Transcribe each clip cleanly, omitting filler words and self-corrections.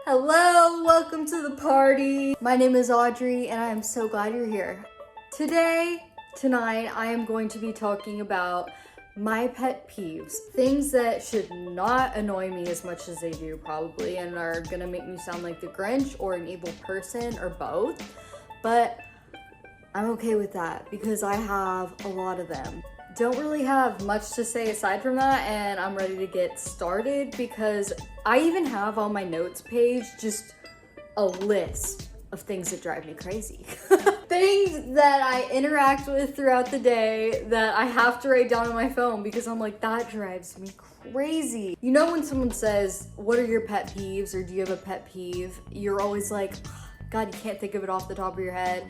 Hello, welcome to the party. My name is Audrey and I am so glad you're here. Tonight, I am going to be talking about my pet peeves. Things that should not annoy me as much as they do probably and are gonna make me sound like the Grinch or an evil person or both. But I'm okay with that because I have a lot of them. Don't really have much to say aside from that, and I'm ready to get started because I even have on my notes page just a list of things that drive me crazy. Things that I interact with throughout the day that I have to write down on my phone because I'm like, that drives me crazy. You know when someone says, what are your pet peeves, or do you have a pet peeve? You're always like, God, you can't think of it off the top of your head.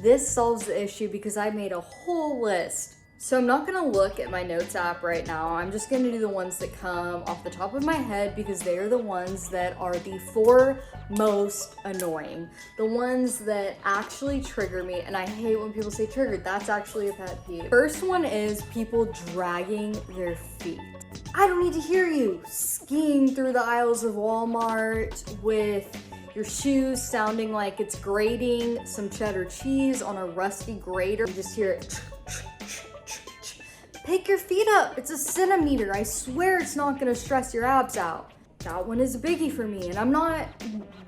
This solves the issue because I made a whole list. So I'm not gonna look at my notes app right now. I'm just gonna do the ones that come off the top of my head because they are the ones that are the four most annoying. The ones that actually trigger me, and I hate when people say triggered. That's actually a pet peeve. First one is people dragging their feet. I don't need to hear you skiing through the aisles of Walmart with your shoes sounding like it's grating some cheddar cheese on a rusty grater. You just hear it. Pick your feet up, it's a centimeter. I swear it's not gonna stress your abs out. That one is a biggie for me, and I'm not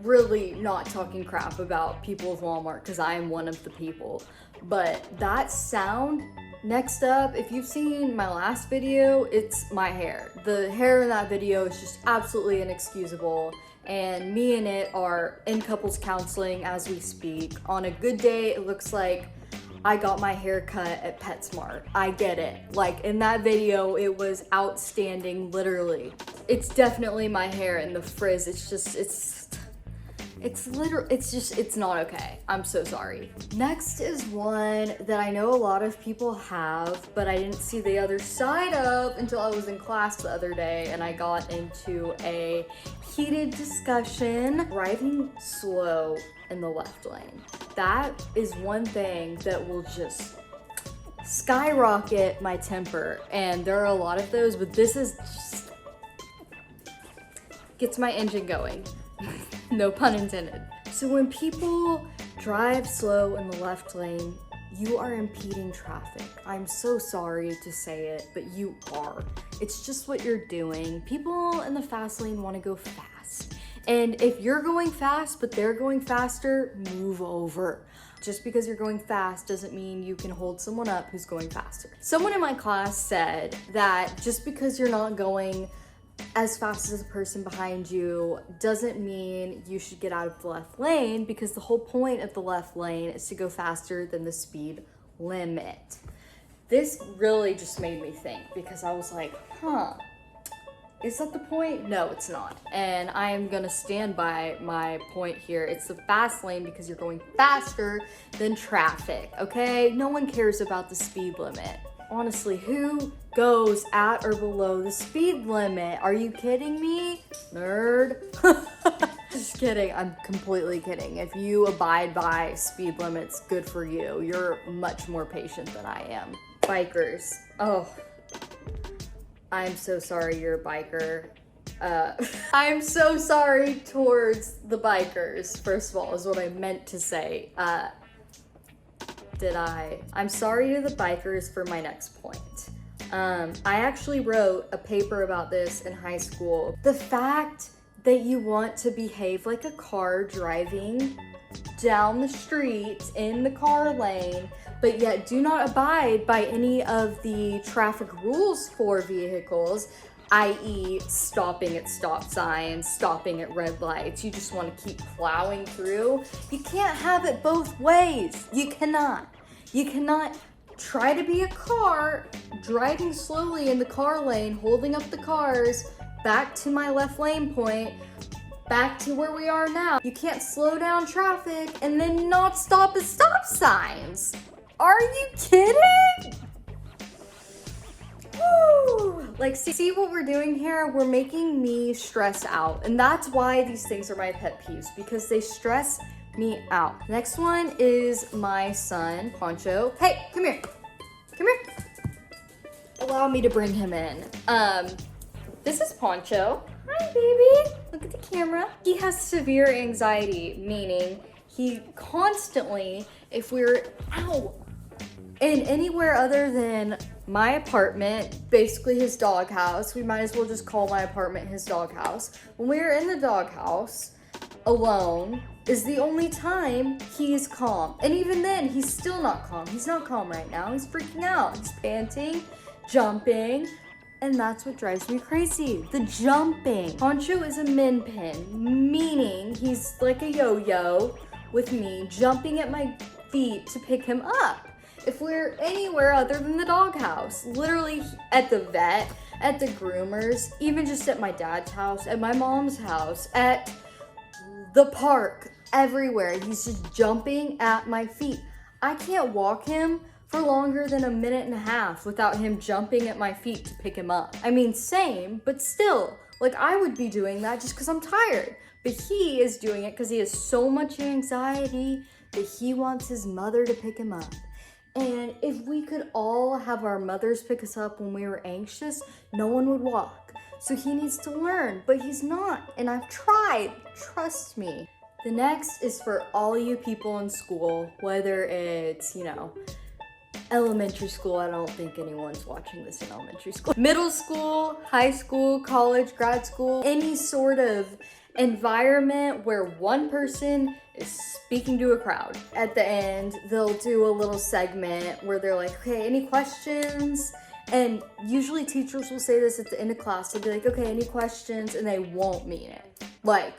really not talking crap about people of Walmart because I am one of the people. But that sound, next up, if you've seen my last video, it's my hair. The hair in that video is just absolutely inexcusable, and me and it are in couples counseling as we speak. On a good day, it looks like I got my hair cut at PetSmart. I get it. Like in that video, it was outstanding, literally. It's definitely my hair and the frizz. It's not okay. I'm so sorry. Next is one that I know a lot of people have, but I didn't see the other side of until I was in class the other day and I got into a heated discussion. Driving slow in the left lane. That is one thing that will just skyrocket my temper. And there are a lot of those, but this is just gets my engine going. No pun intended. So when people drive slow in the left lane, you are impeding traffic. I'm so sorry to say it, but you are. It's just what you're doing. People in the fast lane want to go fast. And if you're going fast, but they're going faster, move over. Just because you're going fast doesn't mean you can hold someone up who's going faster. Someone in my class said that just because you're not going as fast as the person behind you doesn't mean you should get out of the left lane, because the whole point of the left lane is to go faster than the speed limit. This really just made me think because I was like, is that the point? No, it's not. And I am gonna stand by my point here. It's the fast lane because you're going faster than traffic, okay? No one cares about the speed limit. Honestly, who goes at or below the speed limit? Are you kidding me? Nerd. Just kidding, I'm completely kidding. If you abide by speed limits, good for you. You're much more patient than I am. Bikers, oh. I'm so sorry you're a biker. I'm so sorry towards the bikers, first of all, is what I meant to say. I'm sorry to the bikers for my next point. I actually wrote a paper about this in high school. The fact that you want to behave like a car driving down the street in the car lane, but yet do not abide by any of the traffic rules for vehicles, i.e. stopping at stop signs, stopping at red lights. You just want to keep plowing through. You can't have it both ways. You cannot. You cannot try to be a car driving slowly in the car lane, holding up the cars, back to my left lane point, back to where we are now. You can't slow down traffic and then not stop at stop signs. Are you kidding? Woo! Like, see what we're doing here? We're making me stress out. And that's why these things are my pet peeves, because they stress me out. Next one is my son, Poncho. Hey, come here. Come here. Allow me to bring him in. This is Poncho. Hi, Hi, baby. Look at the camera. He has severe anxiety, meaning he constantly, if we're out in anywhere other than my apartment, basically his doghouse, we might as well just call my apartment his doghouse. When we're in the doghouse alone is the only time he's calm. And even then, he's still not calm. He's not calm right now. He's freaking out. He's panting, jumping, and that's what drives me crazy, the jumping. Poncho is a min pin, meaning he's like a yo-yo with me jumping at my feet to pick him up. If we're anywhere other than the doghouse, literally at the vet, at the groomers, even just at my dad's house, at my mom's house, at the park, everywhere, he's just jumping at my feet. I can't walk him for longer than a minute and a half without him jumping at my feet to pick him up. I mean, same, but still, like I would be doing that just because I'm tired. But he is doing it because he has so much anxiety that he wants his mother to pick him up. And if we could all have our mothers pick us up when we were anxious, no one would walk. So he needs to learn, but he's not. And I've tried, trust me. The next is for all you people in school, whether it's, elementary school. I don't think anyone's watching this in elementary school. Middle school, high school, college, grad school, any sort of environment where one person is speaking to a crowd. At the end, they'll do a little segment where they're like, okay, any questions? And usually teachers will say this at the end of class. They'll be like, okay, any questions? And they won't mean it. Like,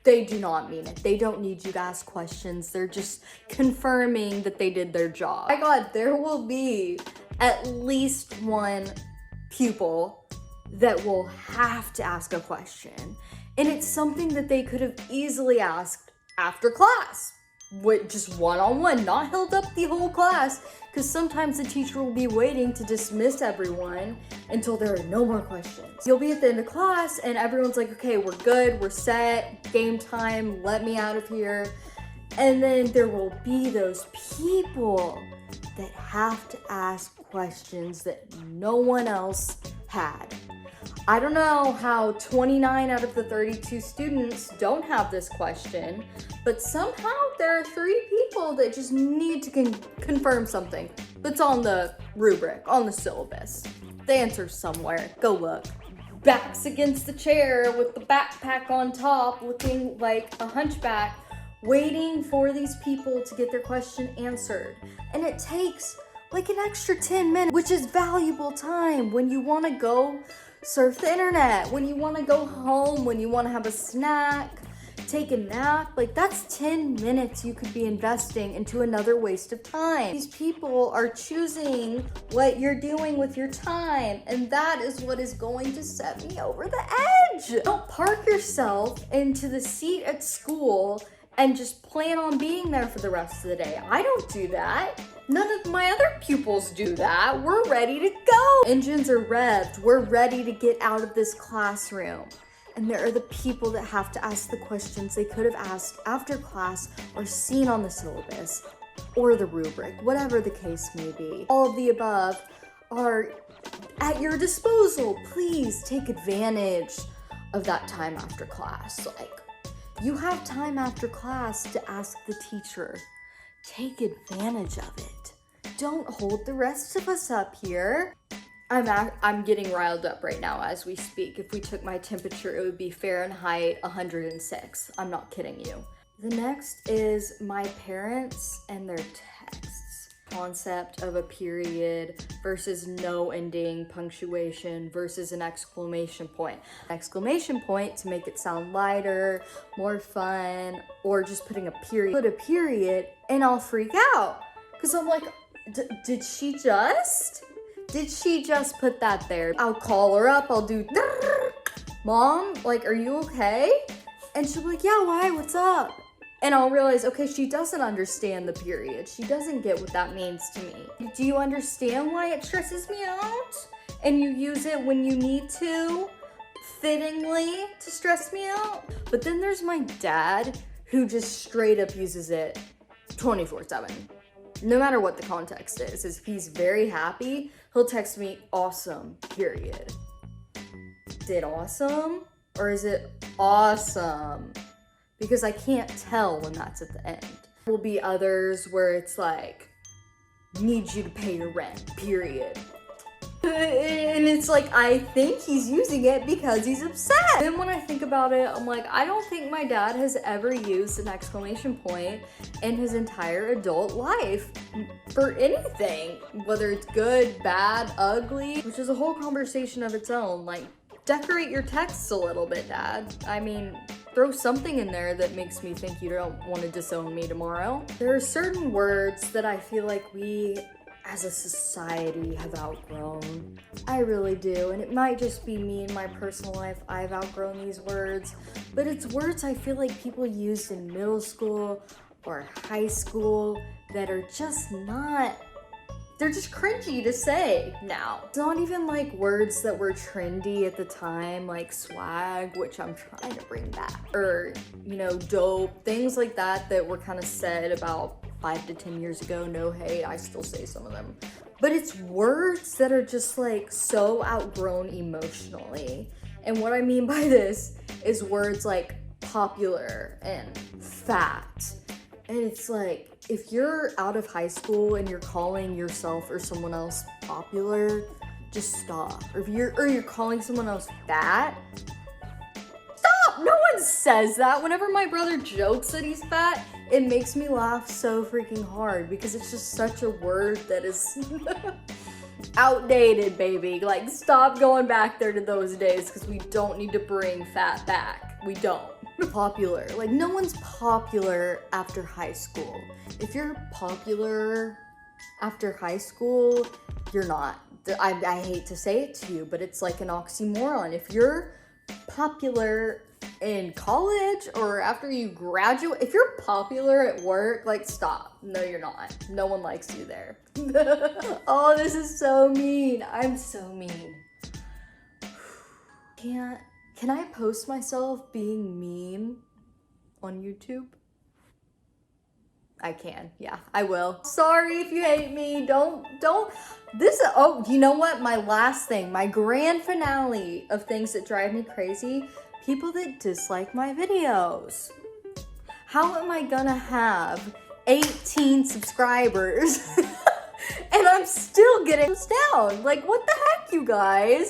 they do not mean it. They don't need you to ask questions. They're just confirming that they did their job. My God, there will be at least one pupil that will have to ask a question. And it's something that they could have easily asked after class, with just one-on-one, not held up the whole class, because sometimes the teacher will be waiting to dismiss everyone until there are no more questions. You'll be at the end of class and everyone's like, okay, we're good, we're set, game time, let me out of here. And then there will be those people that have to ask questions that no one else had. I don't know how 29 out of the 32 students don't have this question, but somehow there are 3 people that just need to confirm something that's on the rubric, on the syllabus. The answer's somewhere. Go look. Backs against the chair with the backpack on top, looking like a hunchback, waiting for these people to get their question answered. And it takes like an extra 10 minutes, which is valuable time when you want to go surf the internet, when you want to go home, when you want to have a snack, take a nap. Like, that's 10 minutes you could be investing into another waste of time. These people are choosing what you're doing with your time, and that is what is going to set me over the edge. Don't park yourself into the seat at school and just plan on being there for the rest of the day. I don't do that. None of my other pupils do that. We're ready to go. Engines are revved. We're ready to get out of this classroom. And there are the people that have to ask the questions they could have asked after class or seen on the syllabus or the rubric, whatever the case may be. All of the above are at your disposal. Please take advantage of that time after class. Like, you have time after class to ask the teacher. Take advantage of it. Don't hold the rest of us up here. I'm getting riled up right now as we speak. If we took my temperature, it would be Fahrenheit 106. I'm not kidding you. The next is my parents and their texts. Concept of a period versus no ending, punctuation versus an exclamation point. Exclamation point to make it sound lighter, more fun, or just putting a period. Put a period and I'll freak out because I'm like, did she just put that there? I'll call her up, I'll do, Mom, like, are you okay? And she'll be like, yeah, why, what's up? And I'll realize, okay, she doesn't understand the period. She doesn't get what that means to me. Do you understand why it stresses me out? And you use it when you need to, fittingly, to stress me out? But then there's my dad, who just straight up uses it 24/7. No matter what the context is. If he's very happy, he'll text me, awesome, period. Did awesome Or is it awesome? Because I can't tell when that's at the end. There will be others where it's like, need you to pay your rent, period. And it's like, I think he's using it because he's upset. Then when I think about it, I'm like, I don't think my dad has ever used an exclamation point in his entire adult life for anything, whether it's good, bad, ugly, which is a whole conversation of its own. Like, decorate your texts a little bit, Dad. I mean, throw something in there that makes me think you don't want to disown me tomorrow. There are certain words that I feel like we as a society have outgrown. I really do, and it might just be me in my personal life. I've outgrown these words, but it's words I feel like people used in middle school or high school that are just not, they're just cringy to say now. It's not even like words that were trendy at the time, like swag, which I'm trying to bring back, or, you know, dope, things like that that were kind of said about 5 to 10 years ago. No hate, I still say some of them. But it's words that are just like so outgrown emotionally. And what I mean by this is words like popular and fat. And it's like, if you're out of high school and you're calling yourself or someone else popular, just stop. Or if you're calling someone else fat, stop! No one says that. Whenever my brother jokes that he's fat, it makes me laugh so freaking hard because it's just such a word that is outdated, baby. Like, stop going back there to those days because we don't need to bring fat back. We don't. Popular. Like, no one's popular after high school. If you're popular after high school, you're not. I hate to say it to you, but it's like an oxymoron. If you're popular in college or after you graduate, if you're popular at work, like, stop. No, you're not. No one likes you there. Oh, this is so mean. I'm so mean. Can I post myself being mean on YouTube? I can, yeah, I will. Sorry if you hate me, oh, you know what? My last thing, my grand finale of things that drive me crazy, people that dislike my videos. How am I gonna have 18 subscribers and I'm still getting those down? Like, what the heck, you guys?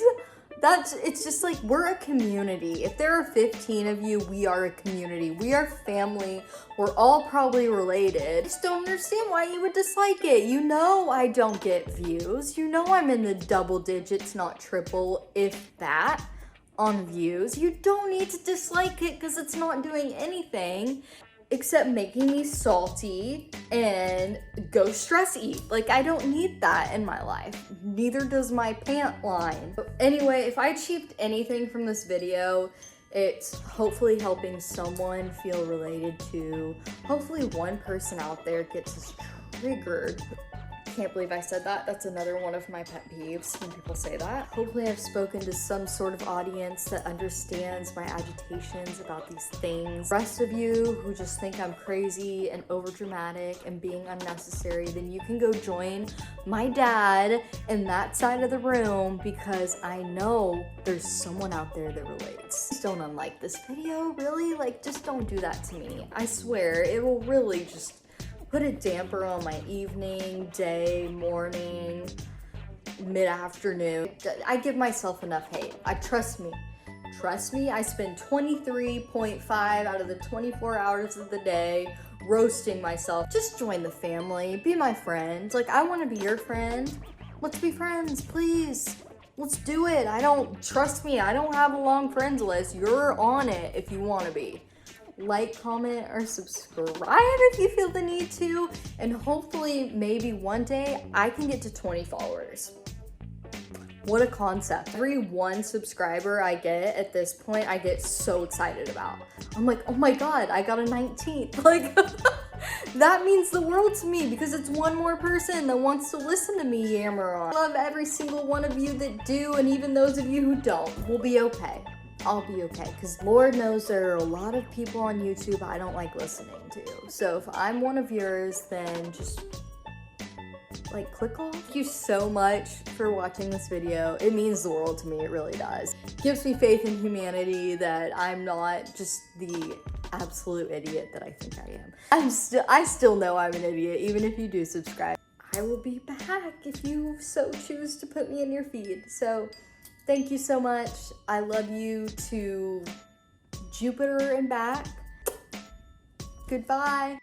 It's just like, we're a community. If there are 15 of you, we are a community. We are family. We're all probably related. I just don't understand why you would dislike it. You know I don't get views. You know I'm in the double digits, not triple, if that, on views. You don't need to dislike it because it's not doing anything except making me salty and go stress eat. Like, I don't need that in my life. Neither does my pant line. Anyway, if I achieved anything from this video, it's hopefully helping someone feel related to. Hopefully one person out there gets triggered. Can't believe I said that. That's another one of my pet peeves when people say that. Hopefully I've spoken to some sort of audience that understands my agitations about these things. The rest of you who just think I'm crazy and overdramatic and being unnecessary, then you can go join my dad in that side of the room because I know there's someone out there that relates. Just don't unlike this video, really? Like, just don't do that to me. I swear, it will really just put a damper on my evening, day, morning, mid-afternoon. I give myself enough hate. Trust me, I spend 23.5 out of the 24 hours of the day roasting myself. Just join the family, be my friend. Like, I want to be your friend. Let's be friends, please. Let's do it. Trust me, I don't have a long friends list. You're on it if you want to be. Like, comment, or subscribe if you feel the need to, and hopefully maybe one day I can get to 20 followers. What a concept. Every 1 subscriber I get at this point, I get so excited about. I'm like, oh my god, I got a 19th. Like, that means the world to me because it's one more person that wants to listen to me yammer on. I love every single one of you that do, and even those of you who don't. We'll be okay. I'll be okay, because Lord knows there are a lot of people on YouTube I don't like listening to. So if I'm one of yours, then just like click off. Thank you so much for watching this video. It means the world to me, it really does. It gives me faith in humanity that I'm not just the absolute idiot that I think I am. I still know I'm an idiot, even if you do subscribe. I will be back if you so choose to put me in your feed. So thank you so much. I love you to Jupiter and back. Goodbye.